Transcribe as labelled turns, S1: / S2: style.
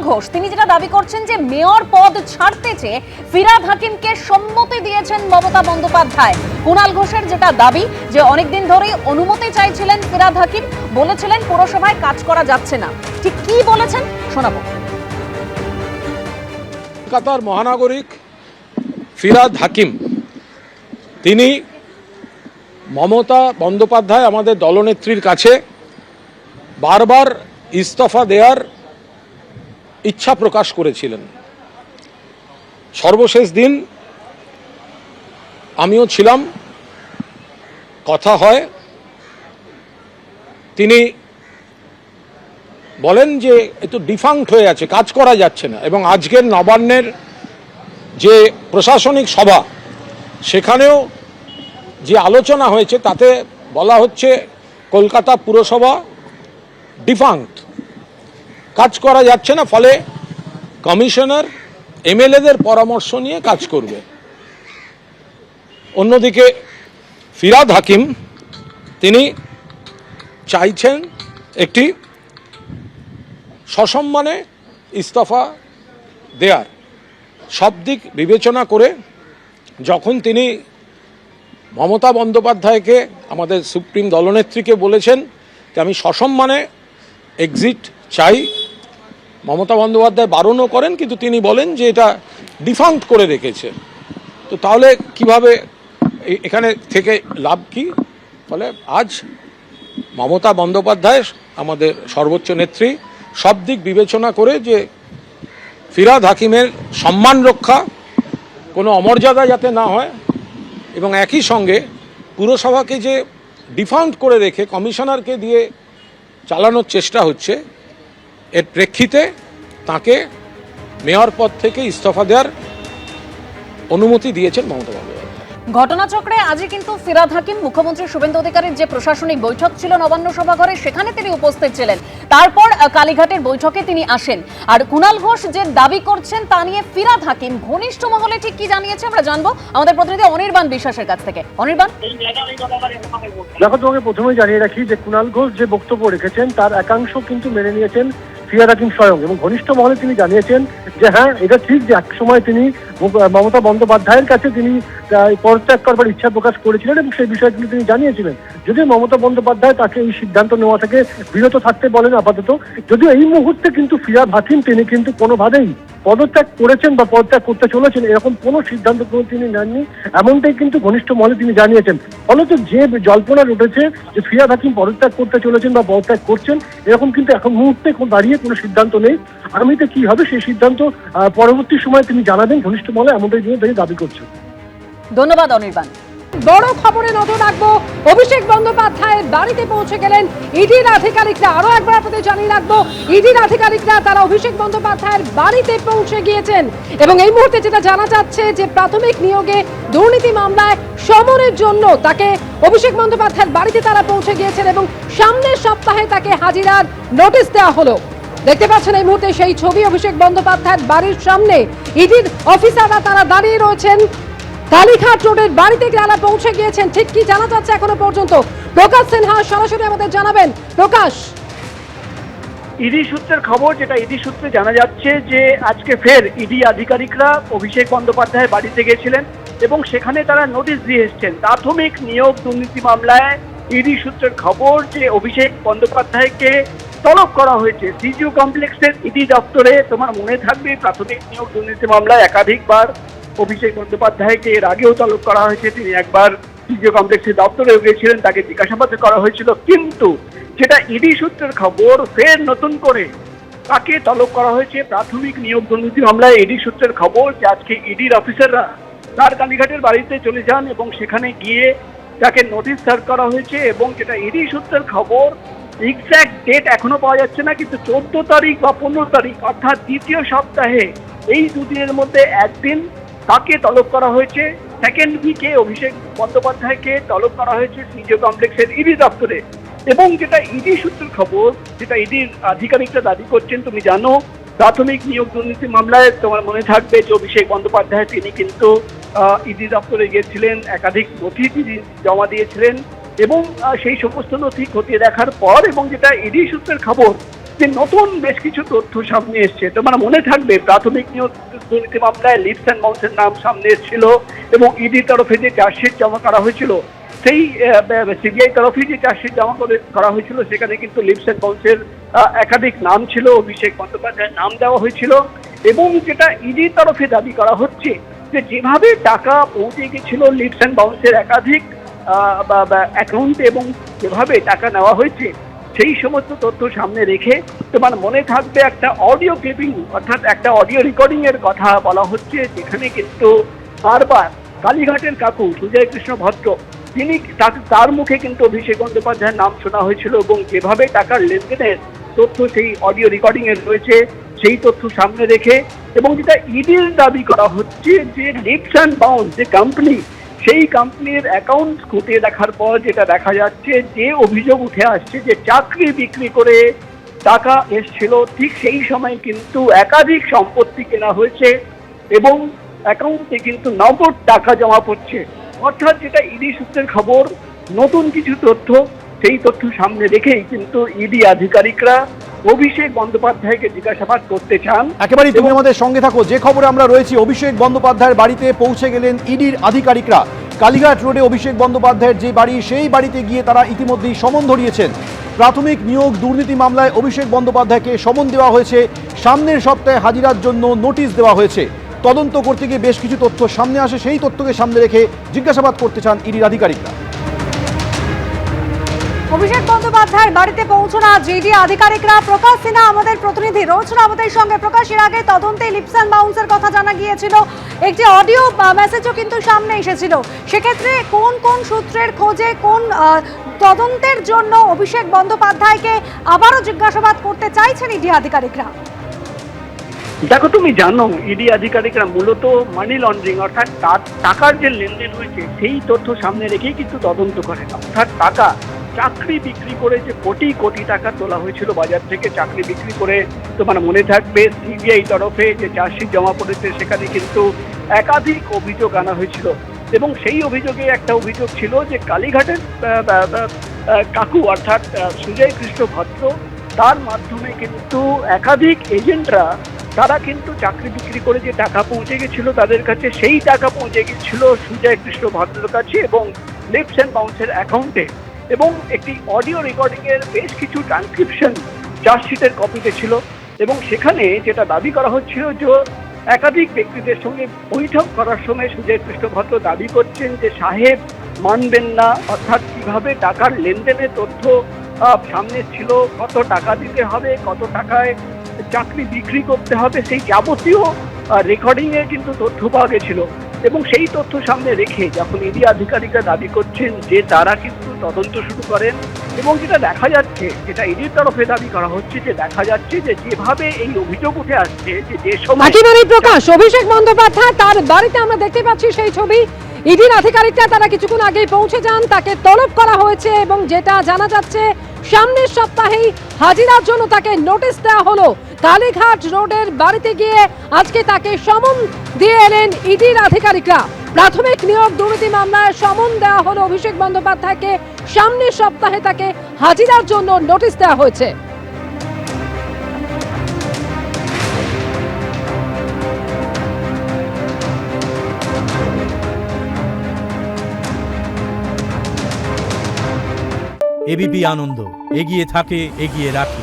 S1: ঘোষ তিনি যেটা দাবি করছেন যে মেয়র পদ ছাড়তে চেয়ে ফিরহাদ হাকিমকে সম্মতি দিয়েছেন মমতা বন্দ্যোপাধ্যায়। কুণাল ঘোষের যেটা দাবি যে অনেকদিন ধরেই অনুমতি চাইছিলেন ফিরহাদ হাকিম, বলেছিলেন পুরসভায় কাজ করা যাচ্ছে না। ঠিক কি বলেছেন শোনাবো।
S2: কলকাতার মহানাগরিক ফিরহাদ হাকিম তিনি মমতা বন্দ্যোপাধ্যায় আমাদের দলনেত্রীর কাছে বারবার ইস্তফা দেওয়ার ইচ্ছা প্রকাশ করেছিলেন। সর্বশেষ দিন আমিও ছিলাম, কথা হয়, তিনি বলেন যে একটু ডিফাঙ্ক্ট হয়ে আছে, কাজ করা যাচ্ছে না। এবং আজকের নবান্নের যে প্রশাসনিক সভা সেখানেও যে আলোচনা হয়েছে তাতে বলা হচ্ছে কলকাতা পুরসভা ডিফাঙ্ক্ট, কাজ করা যাচ্ছে না, ফলে কমিশনার এমএলএদের পরামর্শ নিয়ে কাজ করবে। অন্যদিকে ফিরহাদ হাকিম তিনি চাইছেন একটি সসম্মানে ইস্তফা দেয়ার। সব দিক বিবেচনা করে যখন তিনি মমতা বন্দ্যোপাধ্যায়কে, আমাদের সুপ্রিম দলনেত্রীকে বলেছেন যে আমি সসম্মানে এক্সিট চাই, মমতা বন্দ্যোপাধ্যায় বারণও করেন, কিন্তু তিনি বলেন যে এটা ডিফাঙ্ক্ট করে রেখেছে। তো তাহলে কিভাবে এখানে থেকে লাভ কি? ফলে আজ মমতা বন্দ্যোপাধ্যায় আমাদের সর্বোচ্চ নেত্রী সব দিক বিবেচনা করে যে ফিরহাদ হাকিমের সম্মান রক্ষা, কোনো অমর্যাদা যাতে না হয়, এবং একই সঙ্গে পুরসভাকে যে ডিফাঙ্ক্ট করে রেখে কমিশনারকে দিয়ে চালানোর চেষ্টা হচ্ছে, এর প্রেক্ষিতে তাকে মেয়র পদ থেকে ইস্তফা দেওয়ার অনুমতি দিয়েছেন মমতা বন্দ্যোপাধ্যায়।
S1: ঘটনাচক্রে আজই কিন্তু ফিরহাদ হাকিম মুখ্যমন্ত্রী শুভেন্দু অধিকারীর যে প্রশাসনিক বৈঠক ছিল নবান্ন সভাঘরে, সেখানে তিনি উপস্থিত ছিলেন। তারপর কালীঘাটের বৈঠকে তিনি আসেন। আর কুণাল ঘোষ যে দাবি করছেন তা নিয়ে ফিরহাদ হাকিম ঘনিষ্ঠ মহলে ঠিক কি জানিয়েছে আমরা জানবো আমাদের প্রতিনিধি অনির্বাণ বিশ্বাসের কাছ থেকে। অনির্বাণ,
S3: দেখো, তোমাকে প্রথমেই জানিয়ে রাখি যে কুণাল ঘোষ যে বক্তব্য রেখেছেন তার একাংশ কিন্তু মেনে নিয়েছেন ফিরহাদ হাকিম স্বয়ং, এবং ঘনিষ্ঠ মহলে তিনি জানিয়েছেন যে হ্যাঁ, এটা ঠিক যে এক সময় তিনি মমতা বন্দ্যোপাধ্যায়ের কাছে তিনি পদত্যাগ করবার ইচ্ছা প্রকাশ করেছিলেন এবং সেই বিষয়ে কিন্তু তিনি জানিয়েছিলেন। যদিও মমতা বন্দ্যোপাধ্যায় তাকে এই সিদ্ধান্ত নেওয়া থেকে বিরত থাকতে বলেন আপাতত, যদিও এই মুহূর্তে কিন্তু ফিরহাদ হাকিম তিনি কিন্তু কোনোভাবেই পদত্যাগ করেছেন বা পদত্যাগ করতে চলেছেন এরকম কোনো সিদ্ধান্ত তিনি নেননি, এমনটাই কিন্তু ঘনিষ্ঠ মহলে তিনি জানিয়েছেন। ফলত যে জল্পনা উঠেছে যে ফিরহাদ হাকিম পদত্যাগ করতে চলেছেন বা পদত্যাগ করছেন, এরকম কিন্তু এখন মুহূর্তে দাঁড়িয়ে কোনো সিদ্ধান্ত নেই। আগামীতে কি হবে সেই সিদ্ধান্ত পরবর্তী সময়ে তিনি জানাবেন, ঘনিষ্ঠ মহলে এমনটাই তিনি দাবি করছেন।
S1: ধন্যবাদ অনির্বাণ।
S4: বড় খবরে নজর রাখবো, অভিষেক বন্দ্যোপাধ্যায়ের বাড়িতে পৌঁছে গেলেন ইডির আধিকারিকরা। আরো একবার আপনাদের জানিয়ে রাখবো, ইডির আধিকারিকরা তারা অভিষেক বন্দ্যোপাধ্যায়ের বাড়িতে পৌঁছে গিয়েছেন এবং এই মুহূর্তে যেটা জানা যাচ্ছে যে প্রাথমিক নিয়োগে দুর্নীতি মামলায় সমনের জন্য তাকে অভিষেক বন্দ্যোপাধ্যায়ের বাড়িতে তারা পৌঁছে গিয়েছেন এবং সামনের সপ্তাহে তাকে হাজিরার নোটিশ দেওয়া হলো। দেখতে পাচ্ছেন এই মুহূর্তে সেই ছবি, অভিষেক বন্দ্যোপাধ্যায়ের বাড়ির সামনে ইডির অফিসাররা তারা দাঁড়িয়ে রয়েছেন। কালীঘাট রোডের বাড়িতে তারা পৌঁছে গিয়েছেন। ঠিক কি জানা যাচ্ছে এখনো পর্যন্ত? প্রকাশ সিনহা সরাসরি আমাদের জানাবেন। প্রকাশ,
S5: ইডি সূত্রের খবর, যেটা ইডি সূত্রে জানা যাচ্ছে যে আজকে ফের ইডি আধিকারিকরা অভিষেক বন্দ্যোপাধ্যায়ের বাড়িতে গিয়েছিলেন এবং সেখানে তারা নোটিশ দিয়ে এসছেন প্রাথমিক নিয়োগ দুর্নীতি মামলায়। ইডি সূত্রের খবর যে অভিষেক বন্দ্যোপাধ্যায়কে তলব করা হয়েছে সিজিও কমপ্লেক্সের ইডি দপ্তরে। তোমার মনে থাকবে প্রাথমিক নিয়োগ দুর্নীতি মামলায় একাধিকবার অভিষেক বন্দ্যোপাধ্যায়কে এর আগেও তলব করা হয়েছে। তিনি একবার সিজিও কমপ্লেক্সের দপ্তরে গিয়েছিলেন, তাকে জিজ্ঞাসাবাদ করা হয়েছিল। কিন্তু যেটা ইডি সূত্রের খবর, ফের নতুন করে তাকে তলব করা হয়েছে প্রাথমিক নিয়োগ দুর্নীতি মামলায়। ইডি সূত্রের খবর যে আজকে ইডির অফিসাররা তার কালীঘাটের বাড়িতে চলে যান এবং সেখানে গিয়ে তাকে নোটিশ সার্ভ করা হয়েছে। এবং যেটা ইডি সূত্রের খবর, এক্স্যাক্ট ডেট এখনো পাওয়া যাচ্ছে না, কিন্তু 14 তারিখ বা 15 তারিখ অর্থাৎ দ্বিতীয় সপ্তাহে এই দুদিনের মধ্যে একদিন তাকে তলব করা হয়েছে। সেকেন্ড উইকে অভিষেক বন্দ্যোপাধ্যায়কে তলব করা হয়েছে সিজিও কমপ্লেক্সের ইডি দপ্তরে। এবং যেটা ইডি সূত্রের খবর, যেটা ইডির আধিকারিকরা দাবি করছেন, তুমি জানো প্রাথমিক নিয়োগ দুর্নীতি মামলায় তোমার মনে থাকবে যে অভিষেক বন্দ্যোপাধ্যায় তিনি কিন্তু ইডি দপ্তরে গিয়েছিলেন, একাধিক নথি তিনি জমা দিয়েছিলেন এবং সেই সমস্ত নথি খতিয়ে দেখার পর, এবং যেটা ইডি সূত্রের খবর যে নতুন বেশ কিছু তথ্য সামনে এসছে। তোমার মনে থাকবে প্রাথমিক নিয়োগ দুর্নীতি মামলায় লিপস অ্যান্ড বাউন্সের নাম সামনে এসেছিল এবং ইডির তরফে যে চার্জশিট জমা করা হয়েছিল, সেই সিবিআই তরফে যে চার্জশিট জমা করা হয়েছিল সেখানে কিন্তু লিপস অ্যান্ড বাউন্সের একাধিক নাম ছিল, অভিষেক বন্দ্যোপাধ্যায়ের নাম দেওয়া হয়েছিল। এবং যেটা ইডির তরফে দাবি করা হচ্ছে যে যেভাবে টাকা পৌঁছে গেছিল লিপস অ্যান্ড বাউন্সের একাধিক অ্যাকাউন্টে এবং যেভাবে টাকা নেওয়া হয়েছে সেই সমস্ত তথ্য সামনে রেখে তোমার মনে থাকবে একটা অডিও ক্লিপিং অর্থাৎ একটা অডিও রেকর্ডিং এর কথা বলা হচ্ছে, যেখানে কিন্তু বারবার কালীঘাটের কাকু সুজয় কৃষ্ণ ভদ্র তিনি তার মুখে কিন্তু অভিষেক বন্দ্যোপাধ্যায়ের নাম শোনা হয়েছিল এবং যেভাবে টাকার লেনদেনের তথ্য সেই অডিও রেকর্ডিং এর রয়েছে সেই তথ্য সামনে রেখে। এবং যেটা ইডির দাবি করা হচ্ছে যে লিপস অ্যান্ড বাউন্স যে কোম্পানি, সেই কোম্পানির অ্যাকাউন্ট খতিয়ে দেখার পর যেটা দেখা যাচ্ছে যে অভিযোগ উঠে আসছে যে চাকরি বিক্রি করে টাকা এসছিল, ঠিক সেই সময় কিন্তু একাধিক সম্পত্তি কেনা হয়েছে এবং অ্যাকাউন্টে কিন্তু নগদ টাকা জমা পড়ছে। অর্থাৎ যেটা ইডি সূত্রের খবর, নতুন কিছু তথ্য, সেই তথ্য সামনে রেখেই কিন্তু ইডি আধিকারিকরা অভিষেক বন্দ্যোপাধ্যায়কে জিজ্ঞাসাবাদ করতে চান।
S6: একেবারেই তুমি আমাদের সঙ্গে থাকো। যে খবরে আমরা রয়েছি, অভিষেক বন্দ্যোপাধ্যায়ের বাড়িতে পৌঁছে গেলেন ইডির আধিকারিকরা। কালীঘাট রোডে অভিষেক বন্দ্যোপাধ্যায়ের যে বাড়ি, সেই বাড়িতে গিয়ে তারা ইতিমধ্যেই সমন ধরিয়েছেন। প্রাথমিক নিয়োগ দুর্নীতি মামলায় অভিষেক বন্দ্যোপাধ্যায়কে সমন দেওয়া হয়েছে, সামনের সপ্তাহে হাজিরার জন্য নোটিশ দেওয়া হয়েছে। তদন্ত করতে গিয়ে বেশ কিছু তথ্য সামনে আসে, সেই তথ্যকে সামনে রেখে জিজ্ঞাসাবাদ করতে চান ইডির আধিকারিকরা।
S4: অভিষেক বন্দ্যোপাধ্যায়ের বাড়িতে পৌঁছানো জিডি আধিকারিকরা। প্রকাশ সিনহা আমাদের প্রতিনিধি রয়েছেন আমাদের সঙ্গে। প্রকাশ, এর আগে তদন্তে লিপস অ্যান্ড বাউন্সের কথা জানা গিয়েছিল, একটি অডিও মেসেজও কিন্তু সামনে এসেছিল। সেক্ষেত্রে কোন কোন সূত্রের খোঁজে, কোন তদন্তের জন্য অভিষেক বন্দ্যোপাধ্যায়কে আবারও জিজ্ঞাসাবাদ করতে চাইছেন ইডি আধিকারিকরা?
S5: দেখো, তুমি জানো ইডি আধিকারিকরা মূলত মানি লন্ডারিং অর্থাৎ টাকার যে লেনদেন হয়েছে সেই তথ্য সামনে রেখেই কিন্তু তদন্ত করেন। অর্থাৎ টাকা চাকরি বিক্রি করে যে কোটি কোটি টাকা তোলা হয়েছিল বাজার থেকে, চাকরি বিক্রি করে তোমার মনে থাকবে সিবিআই তরফে যে চার্জশিট জমা পড়েছে সেখানে কিন্তু একাধিক অভিযোগ আনা হয়েছিল। এবং সেই অভিযোগে একটা অভিযোগ ছিল যে কালীঘাটের কাকু অর্থাৎ সুজয় কৃষ্ণ ভদ্র, তার মাধ্যমে কিন্তু একাধিক এজেন্টরা তারা কিন্তু চাকরি বিক্রি করে যে টাকা পৌঁছে গেছিল তাদের কাছে, সেই টাকা পৌঁছে গেছিল সুজয় কৃষ্ণ ভদ্রের কাছে এবং লিপস অ্যান্ড বাউন্সের অ্যাকাউন্টে। এবং একটি অডিও রেকর্ডিং এর বেশ কিছু ট্রান্সক্রিপশন চার্জশিটের কপিতে ছিল এবং সেখানে যেটা দাবি করা হচ্ছিল যে একাধিক ব্যক্তিদের সঙ্গে বৈঠক করার সময় সুজয় কৃষ্ণ ভদ্র দাবি করছেন যে সাহেব মানবেন না, অর্থাৎ কিভাবে টাকার লেনদেনের তথ্য সামনে ছিল, কত টাকা দিতে হবে, কত টাকায় চাকরি বিক্রি করতে হবে, সেই যাবতীয় রেকর্ডিং এ কিন্তু তথ্য পাওয়া গেছিল। এবং সেই তথ্য সামনে রেখে যখন ইডি আধিকারিকরা দাবি করছেন যে তারা কিন্তু তদন্ত শুরু করেন এবং যেটা দেখা যাচ্ছে, যেটা ইডির তরফে দাবি করা হচ্ছে যে দেখা যাচ্ছে যে যেভাবে এই অভিযোগ উঠে আসছে যে সময়
S4: একেবারেই প্রকাশ, অভিষেক বন্দ্যোপাধ্যায় তার বাড়িতে আমরা দেখতে পাচ্ছি সেই ছবি। ইডির আধিকারিকরা তারা কিছুক্ষণ আগেই পৌঁছে যান, তাকে তলব করা হয়েছে এবং যেটা জানা যাচ্ছে সামনের সপ্তাহেই হাজিরার জন্য তাকে নোটিশ দেওয়া হলো। কালীঘাট রোডের বাড়িতে গিয়ে আজকে তাকে সমন দিয়ে এলেন ইডির আধিকারিকরা। প্রাথমিক নিয়োগ দুর্নীতি মামলায় সমন দেওয়া হলো অভিষেক বন্দ্যোপাধ্যায়কে, সামনের সপ্তাহে তাকে হাজিরার জন্য নোটিশ দেওয়া হয়েছে।
S7: এবিপি আনন্দ, এগিয়ে থাকে, এগিয়ে রাখে।